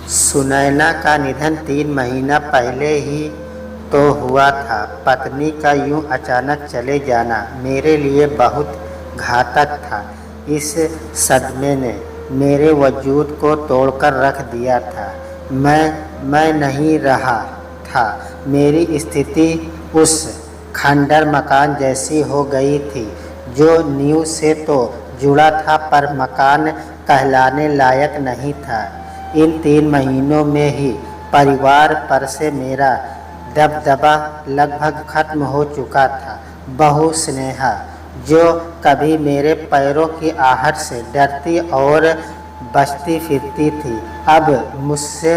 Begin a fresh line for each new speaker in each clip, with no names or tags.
सुनैना का निधन 3 महीना पहले ही तो हुआ था। पत्नी का यूं अचानक चले जाना मेरे लिए बहुत घातक था। इस सदमे ने मेरे वजूद को तोड़कर रख दिया था। मैं नहीं रहा था। मेरी स्थिति उस खंडर मकान जैसी हो गई थी जो नींव से तो जुड़ा था पर मकान कहलाने लायक नहीं था। इन 3 महीनों में ही परिवार पर से मेरा दबदबा लगभग खत्म हो चुका था। बहू स्नेहा, जो कभी मेरे पैरों की आहट से डरती और बचती फिरती थी, अब मुझसे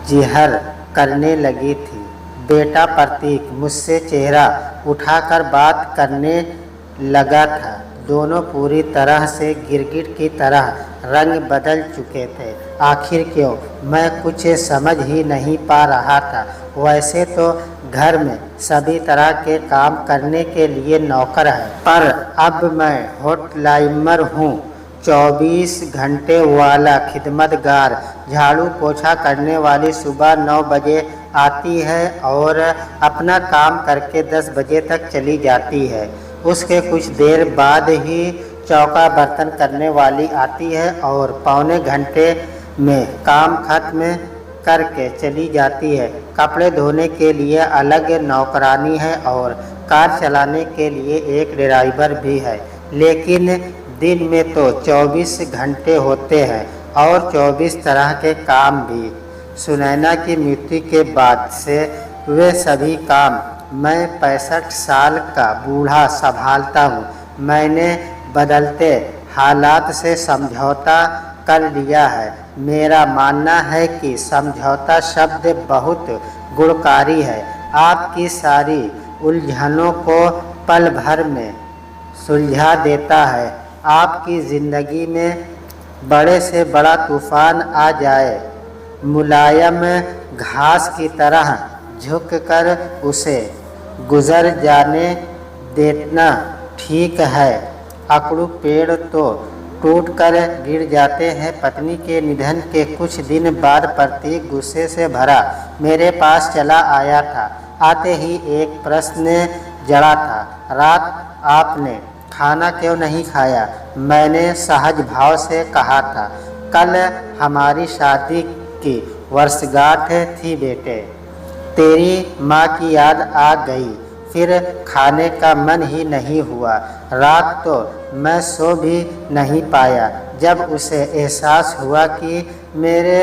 जिहर करने लगी थी। बेटा प्रतीक मुझसे चेहरा उठाकर बात करने लगा था। दोनों पूरी तरह से गिरगिट की तरह रंग बदल चुके थे। आखिर क्यों, मैं कुछ समझ ही नहीं पा रहा था। वैसे तो घर में सभी तरह के काम करने के लिए नौकर है, पर अब मैं होटलाइनर हूँ। 24 घंटे वाला खिदमतगार। झाड़ू पोछा करने वाली सुबह 9 बजे आती है और अपना काम करके 10 बजे तक चली जाती है। उसके कुछ देर बाद ही चौका बर्तन करने वाली आती है और पौने घंटे में काम खत्म करके चली जाती है। कपड़े धोने के लिए अलग नौकरानी है और कार चलाने के लिए एक ड्राइवर भी है। लेकिन दिन में तो 24 घंटे होते हैं और 24 तरह के काम भी। सुनैना की मृत्यु के बाद से वे सभी काम मैं 65 साल का बूढ़ा संभालता हूँ। मैंने बदलते हालात से समझौता कर लिया है। मेरा मानना है कि समझौता शब्द बहुत गुणकारी है। आपकी सारी उलझनों को पल भर में सुलझा देता है। आपकी ज़िंदगी में बड़े से बड़ा तूफान आ जाए, मुलायम घास की तरह झुककर उसे गुजर जाने देना ठीक है। अकड़ू पेड़ तो टूटकर गिर जाते हैं। पत्नी के निधन के कुछ दिन बाद प्रतीक गुस्से से भरा मेरे पास चला आया था। आते ही एक प्रश्न जड़ा था, रात आपने खाना क्यों नहीं खाया? मैंने सहज भाव से कहा था, कल हमारी शादी की वर्षगांठ थी बेटे। तेरी माँ की याद आ गई, फिर खाने का मन ही नहीं हुआ। रात तो मैं सो भी नहीं पाया। जब उसे एहसास हुआ कि मेरे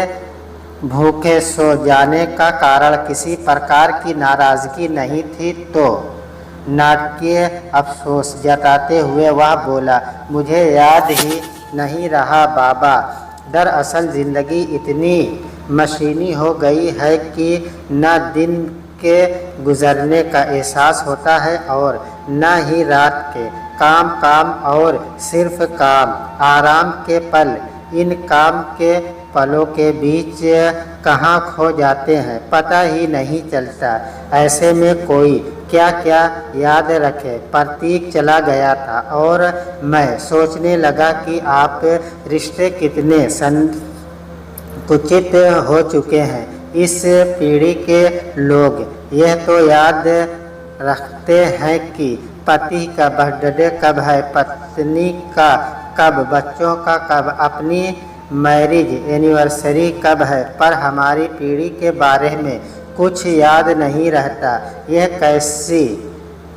भूखे सो जाने का कारण किसी प्रकार की नाराज़गी नहीं थी, तो नाटकीय अफसोस जताते हुए वह बोला, मुझे याद ही नहीं रहा बाबा। दरअसल ज़िंदगी इतनी मशीनी हो गई है कि न दिन के गुजरने का एहसास होता है और न ही रात के। काम काम और सिर्फ काम, आराम के पल। इन काम के पलों के बीच कहाँ खो जाते हैं पता ही नहीं चलता। ऐसे में कोई क्या क्या याद रखे। प्रतीक चला गया था और मैं सोचने लगा कि आप रिश्ते कितने संकुचित हो चुके हैं। इस पीढ़ी के लोग यह तो याद रखते हैं कि पति का बर्थडे कब है, पत्नी का कब, बच्चों का कब, अपनी मैरिज एनिवर्सरी कब है, पर हमारी पीढ़ी के बारे में कुछ याद नहीं रहता। यह कैसी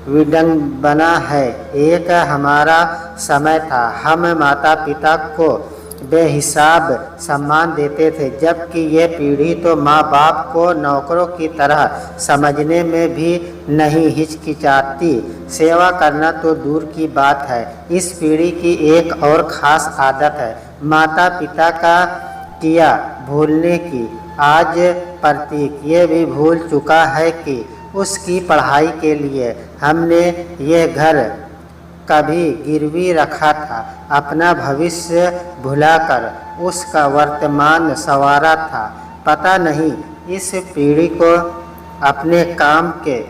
विडंबना है। एक हमारा समय था, हम माता पिता को बेहिसाब सम्मान देते थे, जबकि ये पीढ़ी तो माँ बाप को नौकरों की तरह समझने में भी नहीं हिचकिचाती। सेवा करना तो दूर की बात है। इस पीढ़ी की एक और ख़ास आदत है माता पिता का किया भूलने की। आज प्रतीक ये भी भूल चुका है कि उसकी पढ़ाई के लिए हमने यह घर कभी गिरवी रखा था। अपना भविष्य भुलाकर उसका वर्तमान संवारा था। पता नहीं इस पीढ़ी को अपने काम के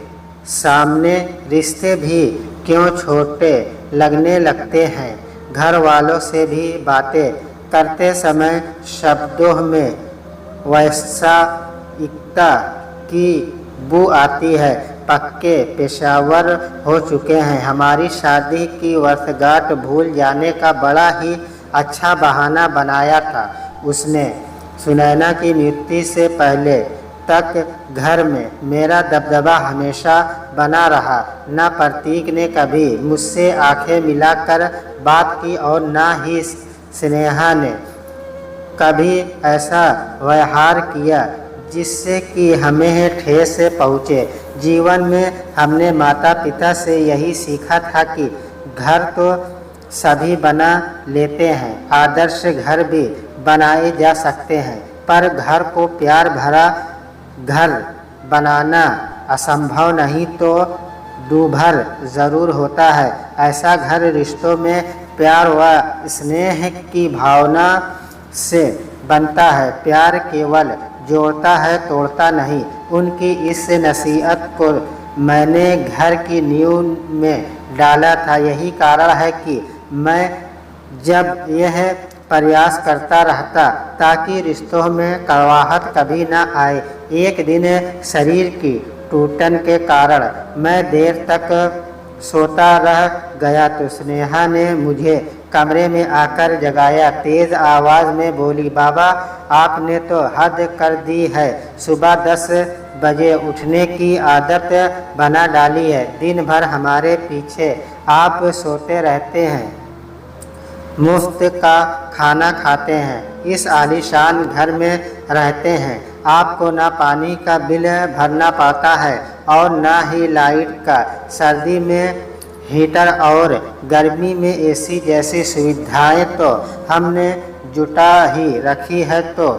सामने रिश्ते भी क्यों छोटे लगने लगते हैं। घर वालों से भी बातें करते समय शब्दों में वैश्विकता की बू आती है। पक्के पेशावर हो चुके हैं। हमारी शादी की वर्षगांठ भूल जाने का बड़ा ही अच्छा बहाना बनाया था उसने। सुनैना की मृत्यु से पहले तक घर में मेरा दबदबा हमेशा बना रहा। न प्रतीक ने कभी मुझसे आंखें मिलाकर बात की और न ही स्नेहा ने कभी ऐसा व्यवहार किया जिससे कि हमें ठेस पहुँचे। जीवन में हमने माता पिता से यही सीखा था कि घर तो सभी बना लेते हैं, आदर्श घर भी बनाए जा सकते हैं, पर घर को प्यार भरा घर बनाना असंभव नहीं तो दूभर ज़रूर होता है। ऐसा घर रिश्तों में प्यार व स्नेह की भावना से बनता है। प्यार केवल जोड़ता है, तोड़ता नहीं। उनकी इस नसीहत को मैंने घर की नींव में डाला था। यही कारण है कि मैं जब यह प्रयास करता रहता ताकि रिश्तों में कड़वाहट कभी न आए। एक दिन शरीर की टूटन के कारण मैं देर तक सोता रह गया तो स्नेहा ने मुझे कमरे में आकर जगाया। तेज़ आवाज़ में बोली, बाबा आपने तो हद कर दी है। सुबह 10 बजे उठने की आदत बना डाली है। दिन भर हमारे पीछे आप सोते रहते हैं, मुफ्त का खाना खाते हैं, इस आलीशान घर में रहते हैं। आपको ना पानी का बिल भरना पड़ता है और ना ही लाइट का। सर्दी में हीटर और गर्मी में एसी जैसी सुविधाएं तो हमने जुटा ही रखी है, तो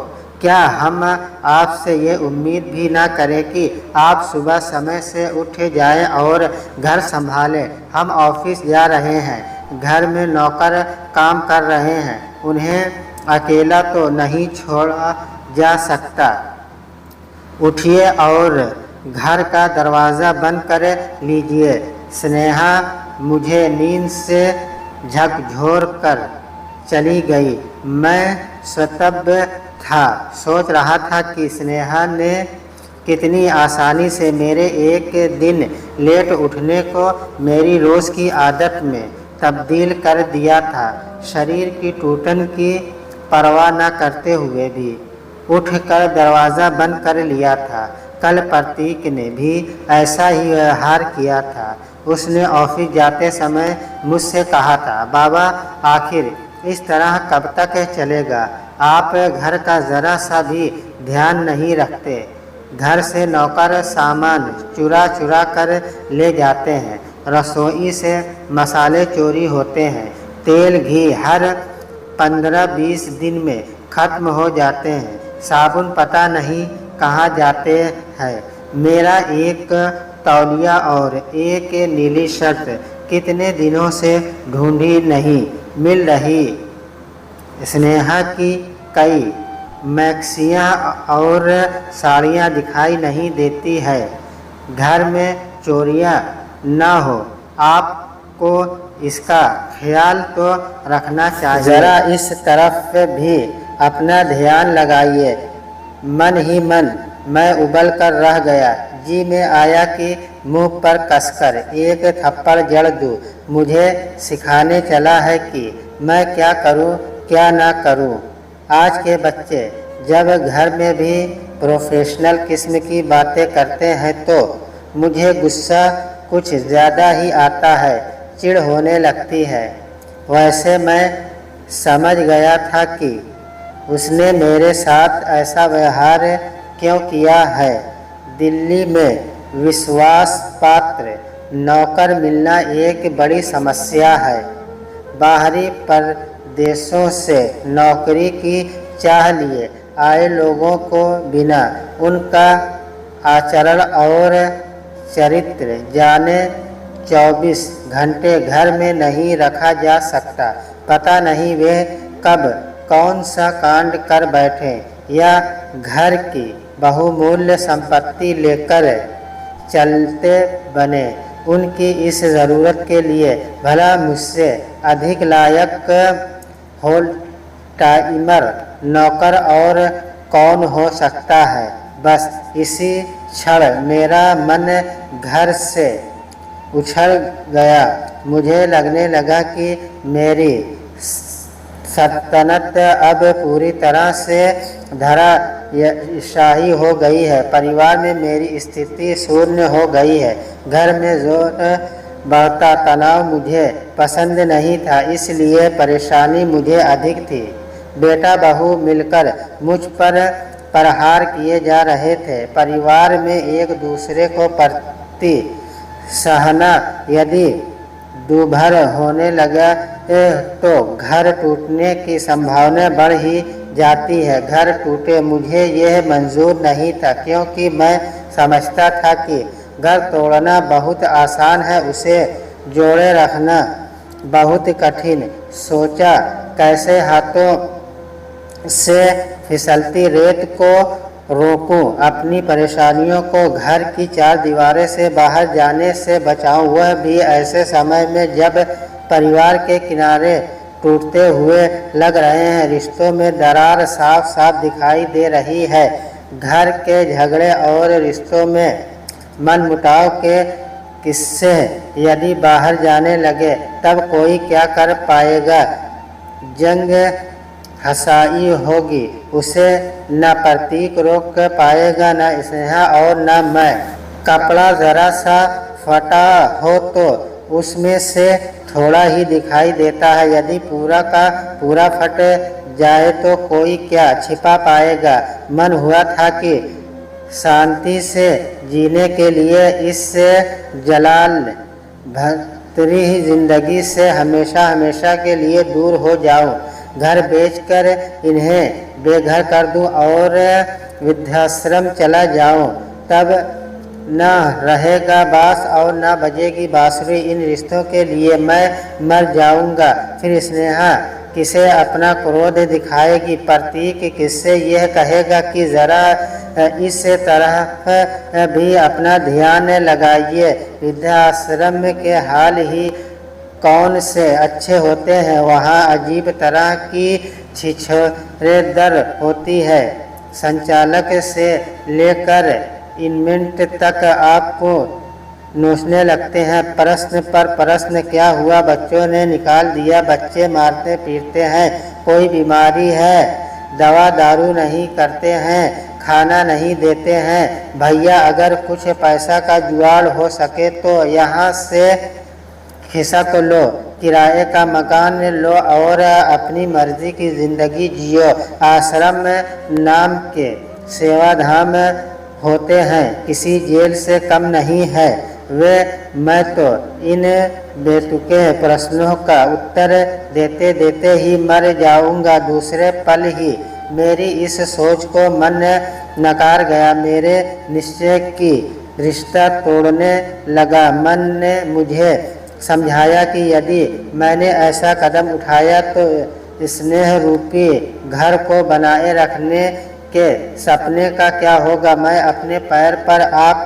क्या हम आपसे ये उम्मीद भी ना करें कि आप सुबह समय से उठ जाएं और घर संभालें। हम ऑफिस जा रहे हैं, घर में नौकर काम कर रहे हैं, उन्हें अकेला तो नहीं छोड़ा जा सकता। उठिए और घर का दरवाज़ा बंद कर लीजिए। स्नेहा मुझे नींद से झकझोर कर चली गई। मैं स्तब्ध था, सोच रहा था कि स्नेहा ने कितनी आसानी से मेरे एक दिन लेट उठने को मेरी रोज़ की आदत में तब्दील कर दिया था। शरीर की टूटन की परवाह न करते हुए भी उठकर दरवाज़ा बंद कर लिया था। कल प्रतीक ने भी ऐसा ही व्यवहार किया था। उसने ऑफिस जाते समय मुझसे कहा था, बाबा आखिर इस तरह कब तक चलेगा? आप घर का ज़रा सा भी ध्यान नहीं रखते। घर से नौकर सामान चुरा चुरा कर ले जाते हैं, रसोई से मसाले चोरी होते हैं, तेल घी हर 15-20 दिन में ख़त्म हो जाते हैं, साबुन पता नहीं कहाँ जाते हैं। मेरा एक तौलिया और एक नीली शर्ट कितने दिनों से ढूंढी नहीं मिल रही। स्नेहा की कई मैक्सियाँ और साड़ियाँ दिखाई नहीं देती है। घर में चोरियाँ न हो, आपको इसका ख्याल तो रखना चाहिए। ज़रा इस तरफ भी अपना ध्यान लगाइए। मन ही मन मैं उबल कर रह गया। जी में आया कि मुंह पर कसकर एक थप्पड़ जड़ दूँ। मुझे सिखाने चला है कि मैं क्या करूं, क्या ना करूं। आज के बच्चे जब घर में भी प्रोफेशनल किस्म की बातें करते हैं तो मुझे गुस्सा कुछ ज़्यादा ही आता है, चिढ़ होने लगती है। वैसे मैं समझ गया था कि उसने मेरे साथ ऐसा व्यवहार क्यों किया है। दिल्ली में विश्वास पात्र नौकर मिलना एक बड़ी समस्या है। बाहरी प्रदेशों से नौकरी की चाह लिए आए लोगों को बिना उनका आचरण और चरित्र जाने 24 घंटे घर में नहीं रखा जा सकता। पता नहीं वे कब कौन सा कांड कर बैठे या घर की बहुमूल्य संपत्ति लेकर चलते बने। उनकी इस ज़रूरत के लिए भला मुझसे अधिक लायक होल टाइमर नौकर और कौन हो सकता है। बस इसी क्षण मेरा मन घर से उछल गया। मुझे लगने लगा कि मेरी सल्तनत अब पूरी तरह से धराशायी हो गई है। परिवार में मेरी स्थिति शून्य हो गई है। घर में जोर बढ़ता तनाव मुझे पसंद नहीं था, इसलिए परेशानी मुझे अधिक थी। बेटा बहू मिलकर मुझ पर प्रहार किए जा रहे थे। परिवार में एक दूसरे को प्रति सहना यदि दूभर होने लगा तो घर टूटने की संभावना बढ़ ही जाती है। घर टूटे मुझे यह मंजूर नहीं था, क्योंकि मैं समझता था कि घर तोड़ना बहुत आसान है, उसे जोड़े रखना बहुत कठिन। सोचा कैसे हाथों से फिसलती रेत को रोकूं, अपनी परेशानियों को घर की चार दीवारें से बाहर जाने से बचाऊं, वह भी ऐसे समय में जब परिवार के किनारे टूटते हुए लग रहे हैं। रिश्तों में दरार साफ साफ दिखाई दे रही है। घर के झगड़े और रिश्तों में मनमुटाव के किस्से यदि बाहर जाने लगे तब कोई क्या कर पाएगा। जंग हसाई होगी, उसे न प्रतीक रोक पाएगा, न स्नेहा और न मैं। कपड़ा जरा सा फटा हो तो उसमें से थोड़ा ही दिखाई देता है, यदि पूरा का पूरा फट जाए तो कोई क्या छिपा पाएगा। मन हुआ था कि शांति से जीने के लिए इस जलाल भरी जिंदगी से हमेशा हमेशा के लिए दूर हो जाऊं। घर बेचकर इन्हें बेघर कर दूं और वृद्धाश्रम चला जाऊं, तब न रहेगा बांस और न बजेगी बांसुरी। इन रिश्तों के लिए मैं मर जाऊंगा। फिर स्नेहा किसे अपना क्रोध दिखाएगी, प्रतीक किससे यह कहेगा कि ज़रा इस तरह भी अपना ध्यान लगाइए। वृद्धाश्रम के हाल ही कौन से अच्छे होते हैं, वहाँ अजीब तरह की छिछोरेदर होती है। संचालक से लेकर इन्वेंट तक आपको नोचने लगते हैं। प्रश्न पर प्रश्न, क्या हुआ, बच्चों ने निकाल दिया, बच्चे मारते पीटते हैं, कोई बीमारी है, दवा दारू नहीं करते हैं, खाना नहीं देते हैं। भैया अगर कुछ पैसा का जुगाड़ हो सके तो यहाँ से खिसक लो, किराए का मकान लो और अपनी मर्जी की ज़िंदगी जियो। आश्रम नाम के सेवाधाम होते हैं, किसी जेल से कम नहीं है वे। मैं तो इन बेतुके प्रश्नों का उत्तर देते देते ही मर जाऊंगा। दूसरे पल ही मेरी इस सोच को मन नकार गया। मेरे निश्चय की रिश्ता तोड़ने लगा। मन ने मुझे समझाया कि यदि मैंने ऐसा कदम उठाया तो स्नेह रूपी घर को बनाए रखने के सपने का क्या होगा। मैं अपने पैर पर आप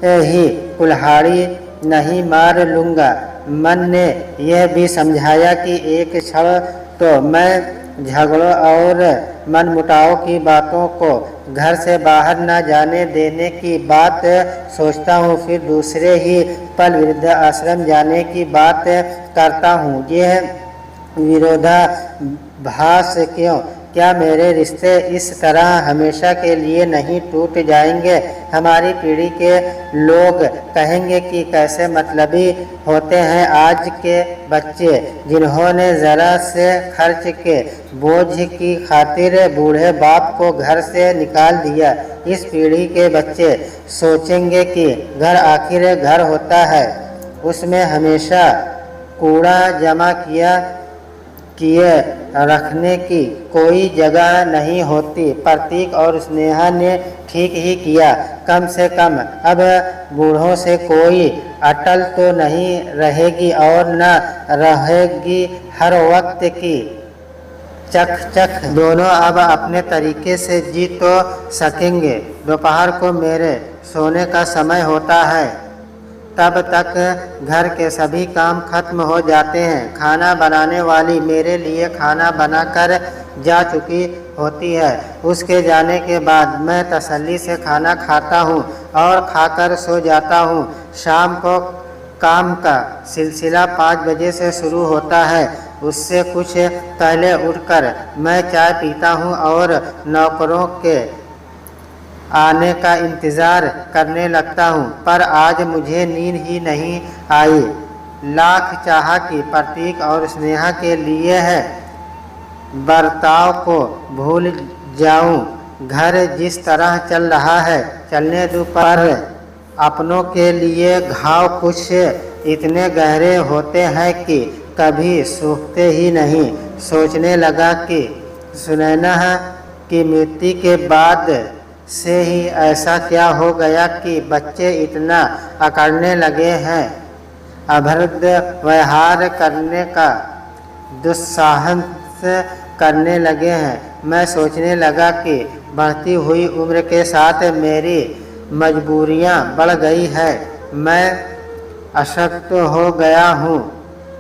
ही कुल्हाड़ी नहीं मार लूँगा। मन ने यह भी समझाया कि एक क्षण तो मैं झगड़ों और मनमुटाव की बातों को घर से बाहर न जाने देने की बात सोचता हूँ, फिर दूसरे ही पल वृद्धाश्रम जाने की बात करता हूँ। यह विरोधाभास क्यों? क्या मेरे रिश्ते इस तरह हमेशा के लिए नहीं टूट जाएंगे? हमारी पीढ़ी के लोग कहेंगे कि कैसे मतलबी होते हैं आज के बच्चे, जिन्होंने ज़रा से खर्च के बोझ की खातिर बूढ़े बाप को घर से निकाल दिया। इस पीढ़ी के बच्चे सोचेंगे कि घर आखिर घर होता है, उसमें हमेशा कूड़ा जमा किए रखने की कोई जगह नहीं होती। प्रतीक और स्नेहा ने ठीक ही किया। कम से कम अब बूढ़ों से कोई अटल तो नहीं रहेगी और न रहेगी हर वक्त की चक दोनों अब अपने तरीके से जी तो सकेंगे। दोपहर को मेरे सोने का समय होता है, तब तक घर के सभी काम खत्म हो जाते हैं। खाना बनाने वाली मेरे लिए खाना बनाकर जा चुकी होती है। उसके जाने के बाद मैं तसल्ली से खाना खाता हूँ और खाकर सो जाता हूँ। शाम को काम का सिलसिला 5 बजे से शुरू होता है। उससे कुछ पहले उठकर मैं चाय पीता हूँ और नौकरों के आने का इंतज़ार करने लगता हूँ, पर आज मुझे नींद ही नहीं आई। लाख चाहा कि प्रतीक और स्नेहा के लिए है बर्ताव को भूल जाऊं। घर जिस तरह चल रहा है चलने दो, पर अपनों के लिए घाव कुछ इतने गहरे होते हैं कि कभी सूखते ही नहीं। सोचने लगा कि सुनैना की मृत्यु के बाद से ही ऐसा क्या हो गया कि बच्चे इतना अकड़ने लगे हैं, अभद्र व्यवहार करने का दुस्साहस करने लगे हैं। मैं सोचने लगा कि बढ़ती हुई उम्र के साथ मेरी मजबूरियां बढ़ गई है। मैं अशक्त हो गया हूँ,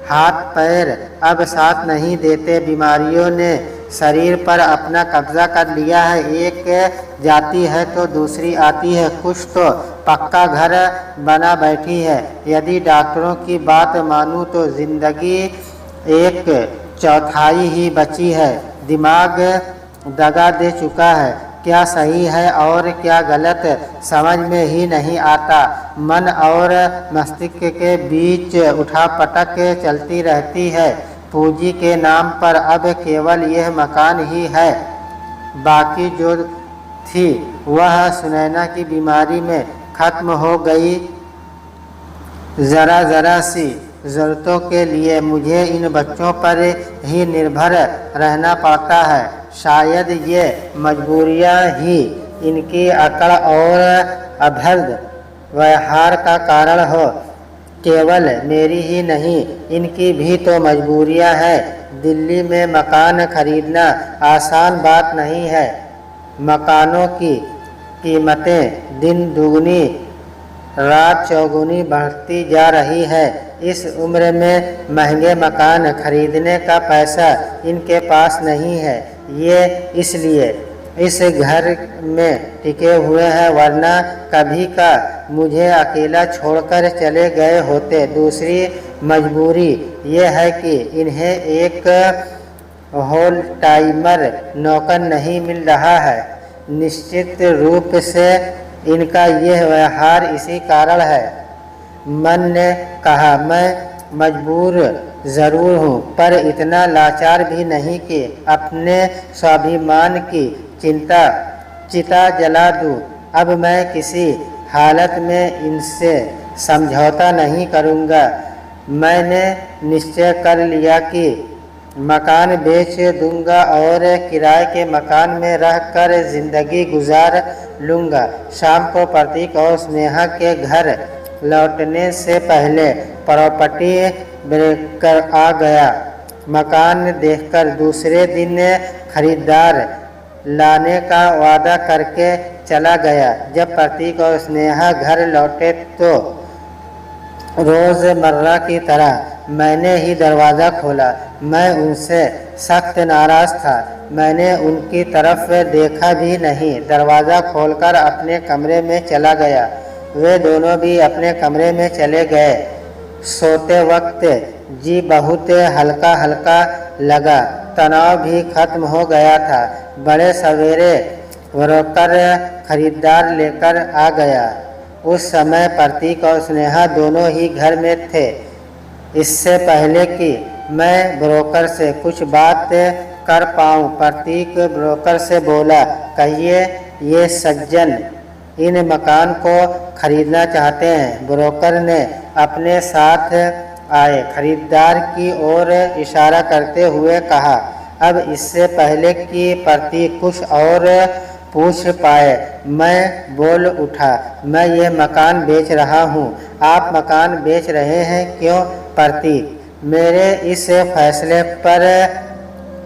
हाथ पैर अब साथ नहीं देते। बीमारियों ने शरीर पर अपना कब्जा कर लिया है। एक जाती है तो दूसरी आती है। कुछ तो पक्का घर बना बैठी है। यदि डॉक्टरों की बात मानूं तो जिंदगी 1/4 ही बची है। दिमाग दगा दे चुका है। क्या सही है और क्या गलत समझ में ही नहीं आता। मन और मस्तिष्क के बीच उठापटक चलती रहती है। पूंजी के नाम पर अब केवल यह मकान ही है। बाकी जो थी वह सुनैना की बीमारी में खत्म हो गई। ज़रा सी ज़रूरतों के लिए मुझे इन बच्चों पर ही निर्भर रहना पड़ता है। शायद ये मजबूरियां ही इनकी अकड़ और अभद्र व्यवहार का कारण हो। केवल मेरी ही नहीं, इनकी भी तो मजबूरियां हैं। दिल्ली में मकान खरीदना आसान बात नहीं है। मकानों की कीमतें दिन दुगनी रात चौगुनी बढ़ती जा रही है। इस उम्र में महंगे मकान खरीदने का पैसा इनके पास नहीं है। ये इसलिए इस घर में टिके हुए हैं, वरना कभी का मुझे अकेला छोड़कर चले गए होते। दूसरी मजबूरी ये है कि इन्हें एक होल टाइमर नौकर नहीं मिल रहा है। निश्चित रूप से इनका यह व्यवहार इसी कारण है। मन ने कहा, मैं मजबूर ज़रूर हूँ, पर इतना लाचार भी नहीं कि अपने स्वाभिमान की चिता जला दूँ। अब मैं किसी हालत में इनसे समझौता नहीं करूँगा। मैंने निश्चय कर लिया कि मकान बेच दूंगा और किराए के मकान में रहकर ज़िंदगी गुजार लूँगा। शाम को प्रतीक और स्नेहा के घर लौटने से पहले प्रॉपर्टी ब्रोकर आ गया। मकान देखकर दूसरे दिन खरीदार लाने का वादा करके चला गया। जब प्रतीक और स्नेहा घर लौटे तो रोज़मर्रा की तरह मैंने ही दरवाज़ा खोला। मैं उनसे सख्त नाराज़ था। मैंने उनकी तरफ देखा भी नहीं। दरवाज़ा खोलकर अपने कमरे में चला गया। वे दोनों भी अपने कमरे में चले गए। सोते वक्त जी बहुत हल्का हल्का लगा। तनाव भी खत्म हो गया था। बड़े सवेरे ब्रोकर खरीदार लेकर आ गया। उस समय प्रतीक और स्नेहा दोनों ही घर में थे। इससे पहले कि मैं ब्रोकर से कुछ बात कर पाऊँ, प्रतीक ब्रोकर से बोला, कहिए ये सज्जन इन मकान को खरीदना चाहते हैं। ब्रोकर ने अपने साथ आए खरीदार की ओर इशारा करते हुए कहा। अब इससे पहले कि प्रतीक कुछ और पूछ पाए, मैं बोल उठा, मैं ये मकान बेच रहा हूँ। आप मकान बेच रहे हैं क्यों? प्रतीक मेरे इस फैसले पर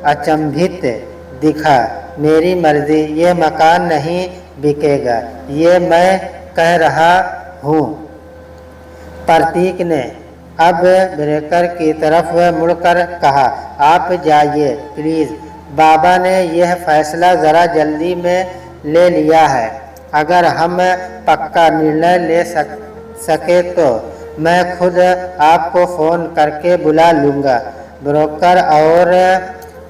अचंभित दिखा। मेरी मर्जी, ये मकान नहीं बिकेगा, ये मैं कह रहा हूँ। प्रतीक ने अब ब्रोकर की तरफ मुड़कर कहा, आप जाइए प्लीज़, बाबा ने यह फैसला ज़रा जल्दी में ले लिया है। अगर हम पक्का निर्णय ले सके तो मैं खुद आपको फ़ोन करके बुला लूँगा। ब्रोकर और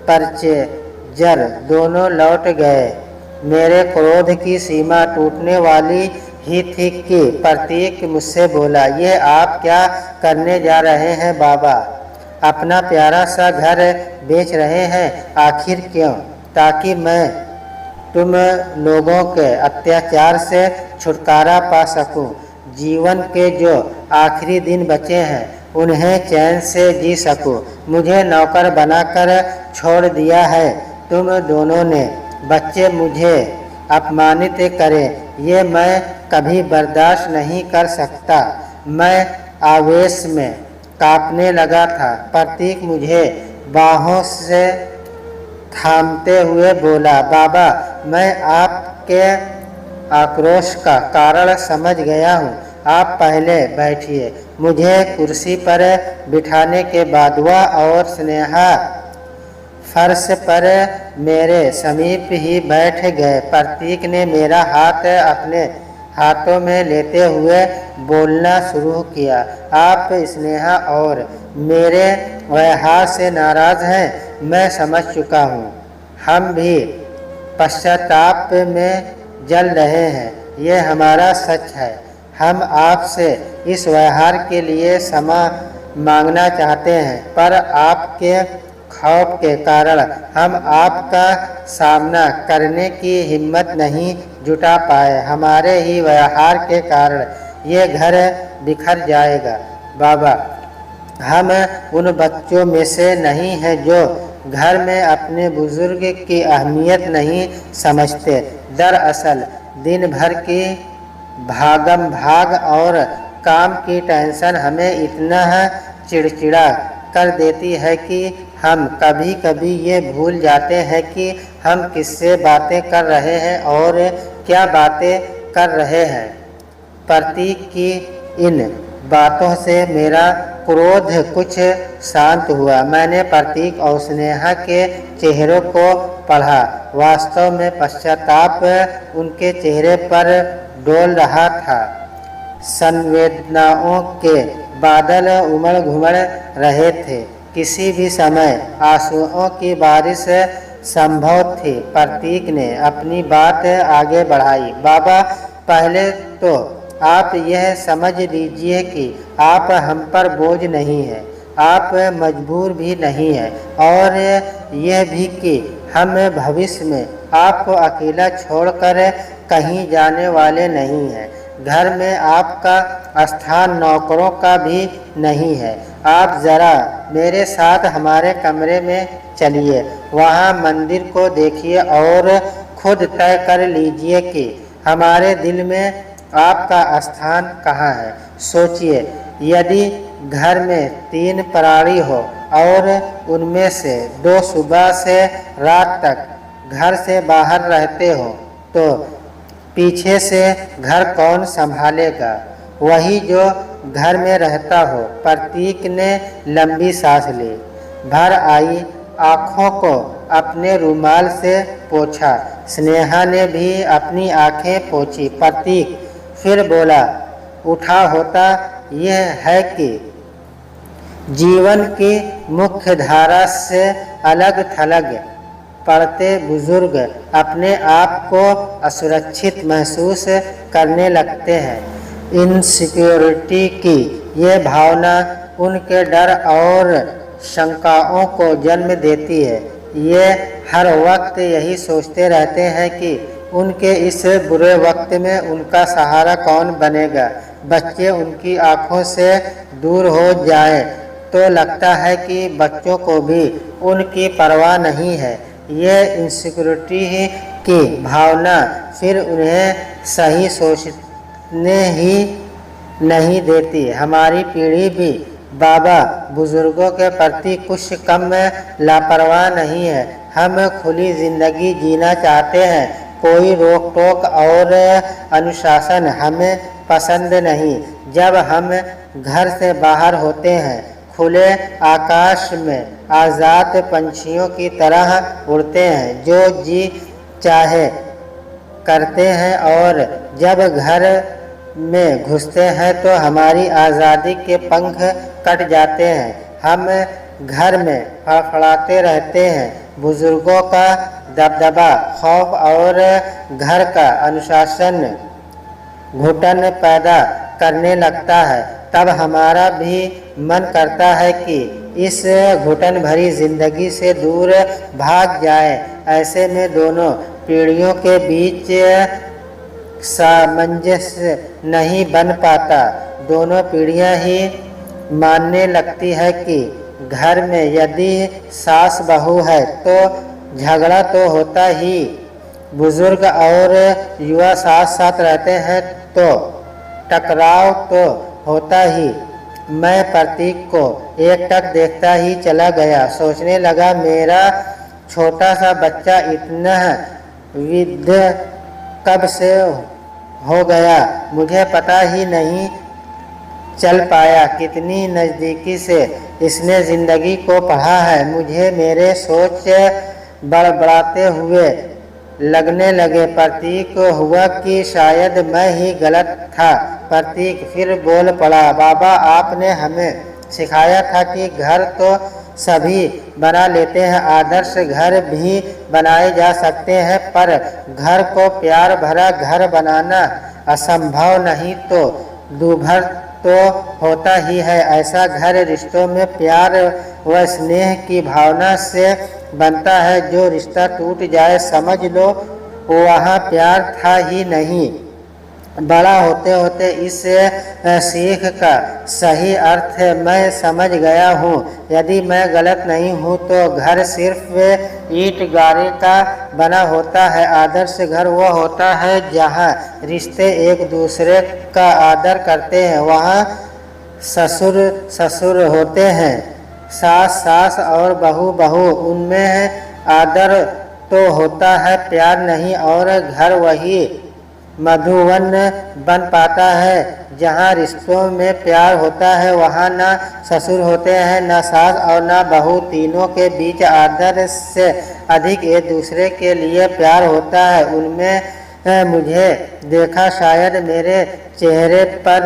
परचेजर दोनों लौट गए। मेरे क्रोध की सीमा टूटने वाली ही थी कि प्रतीक मुझसे बोला, ये आप क्या करने जा रहे हैं बाबा? अपना प्यारा सा घर बेच रहे हैं? आखिर क्यों? ताकि मैं तुम लोगों के अत्याचार से छुटकारा पा सकूं। जीवन के जो आखिरी दिन बचे हैं उन्हें चैन से जी सकूं। मुझे नौकर बनाकर छोड़ दिया है तुम दोनों ने। बच्चे मुझे अपमानित करें ये मैं कभी बर्दाश्त नहीं कर सकता। मैं आवेश में कांपने लगा था। प्रतीक मुझे बाहों से थामते हुए बोला, बाबा मैं आपके आक्रोश का कारण समझ गया हूँ। आप पहले बैठिए। मुझे कुर्सी पर बिठाने के बाद वह और स्नेहा फर्श पर मेरे समीप ही बैठ गए। प्रतीक ने मेरा हाथ अपने हाथों में लेते हुए बोलना शुरू किया, आप स्नेहा और मेरे व्यवहार से नाराज़ हैं, मैं समझ चुका हूँ। हम भी पश्चाताप में जल रहे हैं, ये हमारा सच है। हम आपसे इस व्यवहार के लिए क्षमा मांगना चाहते हैं, पर आपके खौफ के कारण हम आपका सामना करने की हिम्मत नहीं जुटा पाए। हमारे ही व्यवहार के कारण ये घर बिखर जाएगा। बाबा, हम उन बच्चों में से नहीं हैं जो घर में अपने बुजुर्ग की अहमियत नहीं समझते। दरअसल दिन भर की भागम भाग और काम की टेंशन हमें इतना चिड़चिड़ा कर देती है कि हम कभी कभी ये भूल जाते हैं कि हम किससे बातें कर रहे हैं और क्या बातें कर रहे हैं। प्रतीक की इन बातों से मेरा क्रोध कुछ शांत हुआ। मैंने प्रतीक और स्नेहा के चेहरों को पढ़ा। वास्तव में पश्चाताप उनके चेहरे पर डोल रहा था। संवेदनाओं के बादल उमड़ घुमड़ रहे थे। किसी भी समय आंसुओं की बारिश संभव थी। प्रतीक ने अपनी बात आगे बढ़ाई, बाबा पहले तो आप यह समझ लीजिए कि आप हम पर बोझ नहीं हैं, आप मजबूर भी नहीं हैं, और यह भी कि हम भविष्य में आपको अकेला छोड़कर कहीं जाने वाले नहीं हैं। घर में आपका स्थान नौकरों का भी नहीं है। आप ज़रा मेरे साथ हमारे कमरे में चलिए, वहाँ मंदिर को देखिए और खुद तय कर लीजिए कि हमारे दिल में आपका स्थान कहाँ है। सोचिए, यदि घर में 3 प्राणी हो और उनमें से 2 सुबह से रात तक घर से बाहर रहते हो, तो पीछे से घर कौन संभालेगा? वही जो घर में रहता हो। प्रतीक ने लंबी सांस ली, भर आई आँखों को अपने रुमाल से पोंछा। स्नेहा ने भी अपनी आँखें पोंछी। प्रतीक फिर बोला, उठा होता यह है कि जीवन की मुख्य धारा से अलग थलग पड़ते बुजुर्ग अपने आप को असुरक्षित महसूस करने लगते हैं। इनसिक्योरिटी की ये भावना उनके डर और शंकाओं को जन्म देती है। ये हर वक्त यही सोचते रहते हैं कि उनके इस बुरे वक्त में उनका सहारा कौन बनेगा। बच्चे उनकी आंखों से दूर हो जाएं तो लगता है कि बच्चों को भी उनकी परवाह नहीं है। ये इनसिक्योरिटी की भावना फिर उन्हें सही सोचने ही नहीं देती। हमारी पीढ़ी भी बाबा बुजुर्गों के प्रति कुछ कम लापरवाह नहीं है। हम खुली ज़िंदगी जीना चाहते हैं। कोई रोक टोक और अनुशासन हमें पसंद नहीं। जब हम घर से बाहर होते हैं, खुले आकाश में आज़ाद पंछियों की तरह उड़ते हैं, जो जी चाहे करते हैं, और जब घर में घुसते हैं तो हमारी आज़ादी के पंख कट जाते हैं। हम घर में फड़फड़ाते रहते हैं। बुजुर्गों का दबदबा, खौफ और घर का अनुशासन घुटन पैदा करने लगता है। तब हमारा भी मन करता है कि इस घुटन भरी जिंदगी से दूर भाग जाए। ऐसे में दोनों पीढ़ियों के बीच सामंजस्य नहीं बन पाता। दोनों पीढ़ियां ही मानने लगती है कि घर में यदि सास बहू है तो झगड़ा तो होता ही, बुजुर्ग और युवा साथ साथ रहते हैं तो टकराव तो होता ही। मैं प्रतीक को एकटक देखता ही चला गया। सोचने लगा, मेरा छोटा सा बच्चा इतना विद्ध कब से हो गया, मुझे पता ही नहीं चल पाया। कितनी नज़दीकी से इसने ज़िंदगी को पढ़ा है। मुझे मेरे सोच बड़बड़ाते हुए लगने लगे। प्रतीक हुआ कि शायद मैं ही गलत था। प्रतीक फिर बोल पड़ा, बाबा, आपने हमें सिखाया था कि घर तो सभी बना लेते हैं, आदर्श घर भी बनाए जा सकते हैं, पर घर को प्यार भरा घर बनाना असंभव नहीं तो दूभर तो होता ही है। ऐसा घर रिश्तों में प्यार व स्नेह की भावना से बनता है। जो रिश्ता टूट जाए, समझ लो वहाँ प्यार था ही नहीं। बड़ा होते होते इस सीख का सही अर्थ मैं समझ गया हूँ। यदि मैं गलत नहीं हूँ तो घर सिर्फ ईंट गारे का बना होता है। आदर्श घर वह होता है जहाँ रिश्ते एक दूसरे का आदर करते हैं, वहाँ ससुर ससुर होते हैं, सास सास और बहू बहू, उनमें आदर तो होता है, प्यार नहीं। और घर वही मधुवन बन पाता है जहाँ रिश्तों में प्यार होता है। वहाँ ना ससुर होते हैं, ना सास और ना बहू। तीनों के बीच आदर से अधिक एक दूसरे के लिए प्यार होता है। उनमें मुझे देखा, शायद मेरे चेहरे पर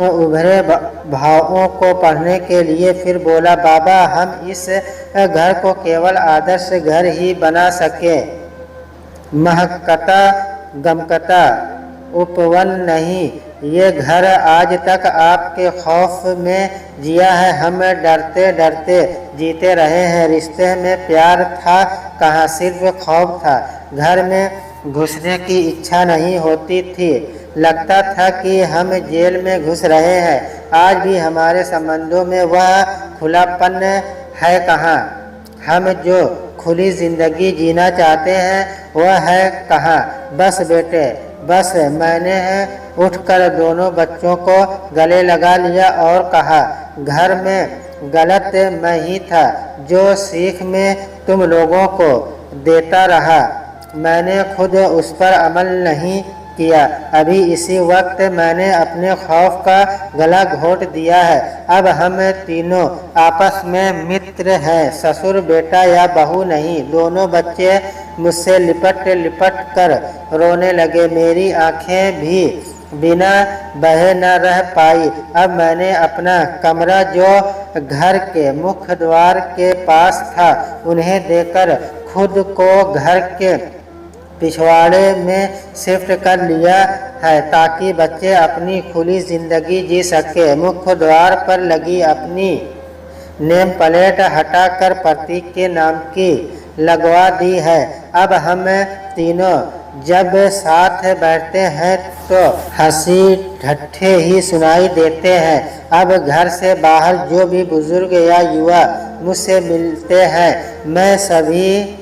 उभरे भावों को पढ़ने के लिए फिर बोला, बाबा, हम इस घर को केवल आदर्श घर ही बना सके, महकता गमकता उपवन नहीं। ये घर आज तक आपके खौफ में जिया है। हम डरते डरते जीते रहे हैं। रिश्ते में प्यार था कहाँ, सिर्फ खौफ था। घर में घुसने की इच्छा नहीं होती थी। लगता था कि हम जेल में घुस रहे हैं। आज भी हमारे संबंधों में वह खुलापन है कहाँ। हम जो खुली ज़िंदगी जीना चाहते हैं वह है कहाँ। बस बेटे, बस। मैंने उठकर दोनों बच्चों को गले लगा लिया और कहा, घर में गलत मैं ही था जो सीख में तुम लोगों को देता रहा। मैंने खुद उस पर अमल नहीं किया। अभी इसी वक्त मैंने अपने खौफ का गला घोट दिया है। अब हम तीनों आपस में मित्र हैं, ससुर बेटा या बहू नहीं। दोनों बच्चे मुझसे लिपट लिपट कर रोने लगे। मेरी आंखें भी बिना बहे न रह पाई। अब मैंने अपना कमरा जो घर के मुख्य द्वार के पास था उन्हें देकर खुद को घर के पिछवाड़े में शिफ्ट कर लिया है ताकि बच्चे अपनी खुली ज़िंदगी जी सके। मुख्य द्वार पर लगी अपनी नेम प्लेट हटाकर प्रतीक के नाम की लगवा दी है। अब हम तीनों जब साथ बैठते हैं तो हंसी ठट्ठे ही सुनाई देते हैं। अब घर से बाहर जो भी बुजुर्ग या युवा मुझसे मिलते हैं, मैं सभी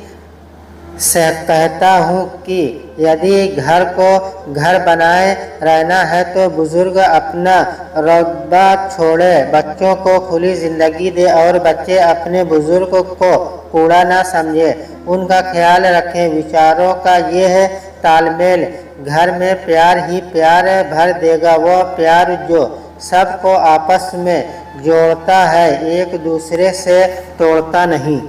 से कहता हूँ कि यदि घर को घर बनाए रहना है तो बुजुर्ग अपना रुतबा छोड़े, बच्चों को खुली ज़िंदगी दे और बच्चे अपने बुजुर्ग को कूड़ा ना समझे, उनका ख्याल रखें। विचारों का ये है तालमेल घर में प्यार ही प्यार भर देगा। वो प्यार जो सबको आपस में जोड़ता है, एक दूसरे से तोड़ता नहीं।